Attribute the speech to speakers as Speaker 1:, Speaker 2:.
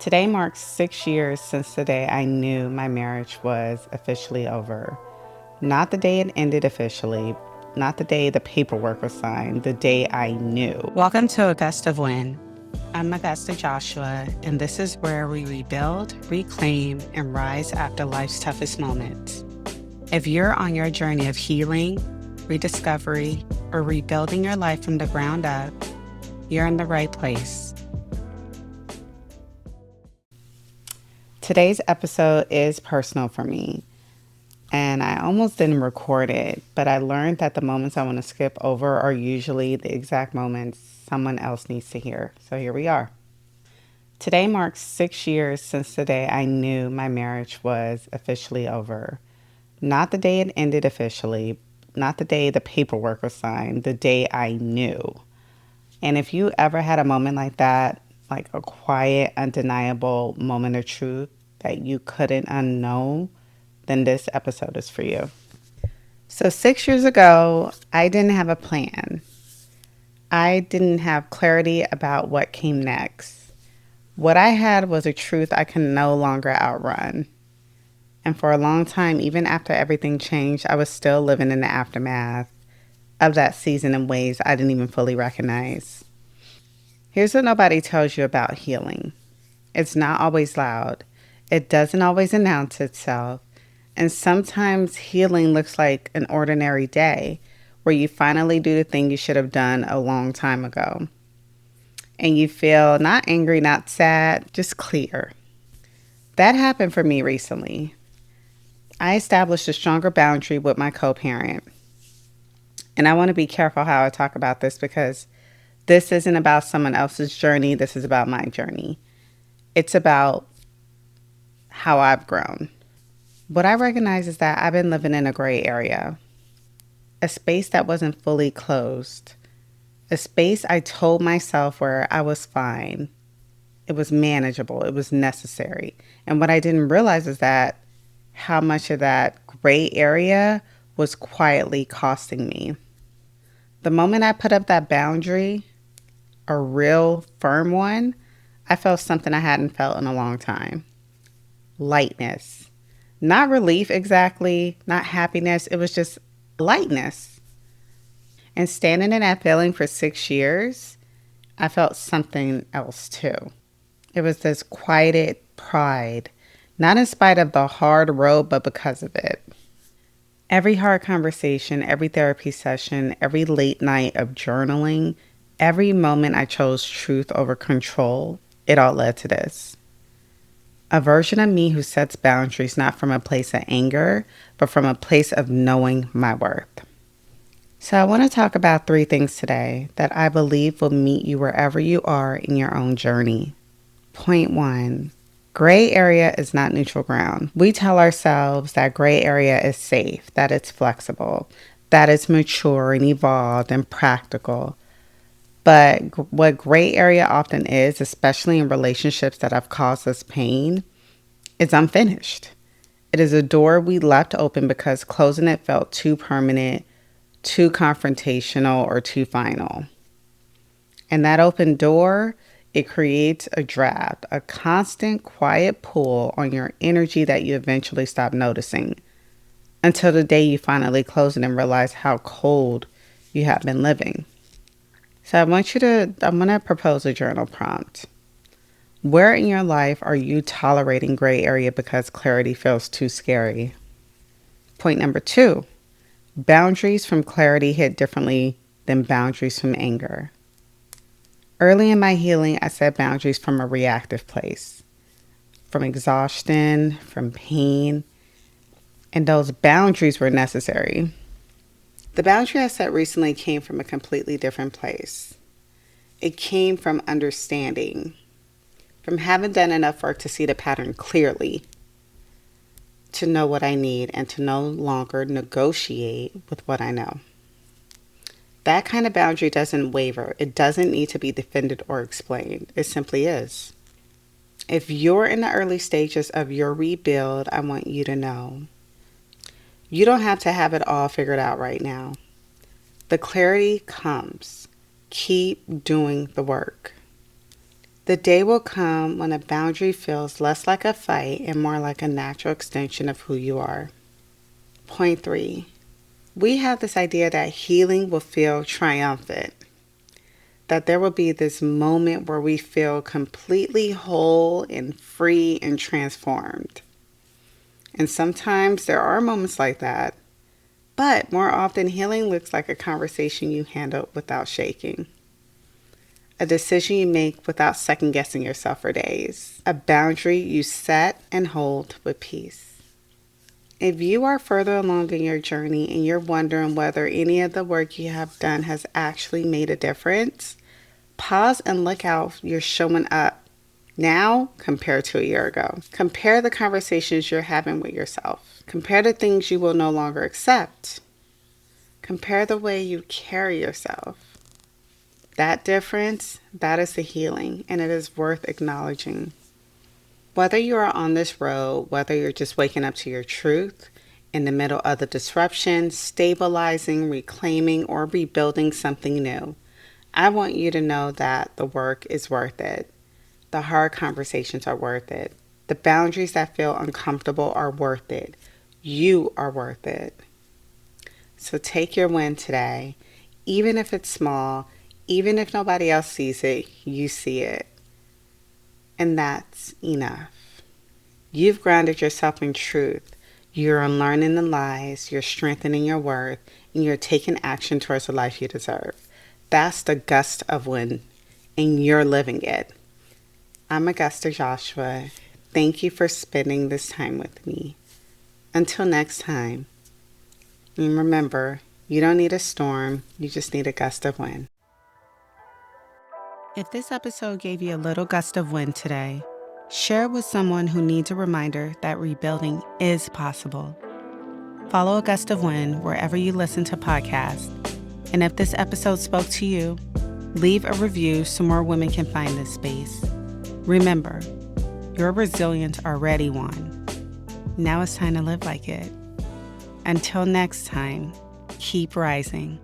Speaker 1: Today marks 6 years since the day I knew my marriage was officially over. Not the day it ended officially, not the day the paperwork was signed, the day I knew. Welcome to Gust of Win. I'm Augusta Joshua, and this is where we rebuild, reclaim, and rise after life's toughest moments. If you're on your journey of healing, rediscovery, or rebuilding your life from the ground up, you're in the right place. Today's episode is personal for me, and I almost didn't record it, but I learned that the moments I want to skip over are usually the exact moments someone else needs to hear. So here we are. Today marks 6 years since the day I knew my marriage was officially over. Not the day it ended officially, not the day the paperwork was signed, the day I knew. And if you ever had a moment like that, like a quiet, undeniable moment of truth that you couldn't unknow, then this episode is for you. So 6 years ago, I didn't have a plan. I didn't have clarity about what came next. What I had was a truth I can no longer outrun. And for a long time, even after everything changed, I was still living in the aftermath of that season in ways I didn't even fully recognize. Here's what nobody tells you about healing. It's not always loud. It doesn't always announce itself. And sometimes healing looks like an ordinary day where you finally do the thing you should have done a long time ago. And you feel not angry, not sad, just clear. That happened for me recently. I established a stronger boundary with my co-parent. And I want to be careful how I talk about this because this isn't about someone else's journey. This is about my journey. It's about how I've grown. What I recognize is that I've been living in a gray area, a space that wasn't fully closed, a space I told myself where I was fine. It was manageable. It was necessary. And what I didn't realize is that how much of that gray area was quietly costing me. The moment I put up that boundary, a real firm one, I felt something I hadn't felt in a long time. Lightness. Not relief exactly, not happiness. It was just lightness. And standing in that feeling for 6 years, I felt something else too. It was this quieted pride, not in spite of the hard road, but because of it. Every hard conversation, every therapy session, every late night of journaling, every moment I chose truth over control, it all led to this. A version of me who sets boundaries not from a place of anger, but from a place of knowing my worth. So I want to talk about 3 things today that I believe will meet you wherever you are in your own journey. Point 1. Gray area is not neutral ground. We tell ourselves that gray area is safe, that it's flexible, that it's mature and evolved and practical. But what gray area often is, especially in relationships that have caused us pain, is unfinished. It is a door we left open because closing it felt too permanent, too confrontational, or too final. And that open door, it creates a draft, a constant quiet pull on your energy that you eventually stop noticing until the day you finally close it and realize how cold you have been living. So I'm going to propose a journal prompt. Where in your life are you tolerating gray area because clarity feels too scary? Point number 2, boundaries from clarity hit differently than boundaries from anger. Early in my healing, I set boundaries from a reactive place, from exhaustion, from pain, and those boundaries were necessary. The boundary I set recently came from a completely different place. It came from understanding, from having done enough work to see the pattern clearly, to know what I need and to no longer negotiate with what I know. That kind of boundary doesn't waver. It doesn't need to be defended or explained. It simply is. If you're in the early stages of your rebuild, I want you to know you don't have to have it all figured out right now. The clarity comes. Keep doing the work. The day will come when a boundary feels less like a fight and more like a natural extension of who you are. Point 3. We have this idea that healing will feel triumphant, that there will be this moment where we feel completely whole and free and transformed. And sometimes there are moments like that, but more often healing looks like a conversation you handle without shaking, a decision you make without second guessing yourself for days, a boundary you set and hold with peace. If you are further along in your journey and you're wondering whether any of the work you have done has actually made a difference, pause and look how you're showing up now compared to a year ago. Compare the conversations you're having with yourself. Compare the things you will no longer accept. Compare the way you carry yourself. That difference, that is the healing, and it is worth acknowledging. Whether you are on this road, whether you're just waking up to your truth, in the middle of the disruption, stabilizing, reclaiming, or rebuilding something new, I want you to know that the work is worth it. The hard conversations are worth it. The boundaries that feel uncomfortable are worth it. You are worth it. So take your win today, even if it's small, even if nobody else sees it, you see it. And that's enough. You've grounded yourself in truth. You're unlearning the lies, you're strengthening your worth, and you're taking action towards the life you deserve. That's the gust of win, and you're living it. I'm Augusta Joshua. Thank you for spending this time with me. Until next time, and remember, you don't need a storm, you just need a gust of wind. If this episode gave you a little gust of wind today, share it with someone who needs a reminder that rebuilding is possible. Follow A Gust of Wind wherever you listen to podcasts. And if this episode spoke to you, leave a review so more women can find this space. Remember, your resilience already won. Now it's time to live like it. Until next time, keep rising.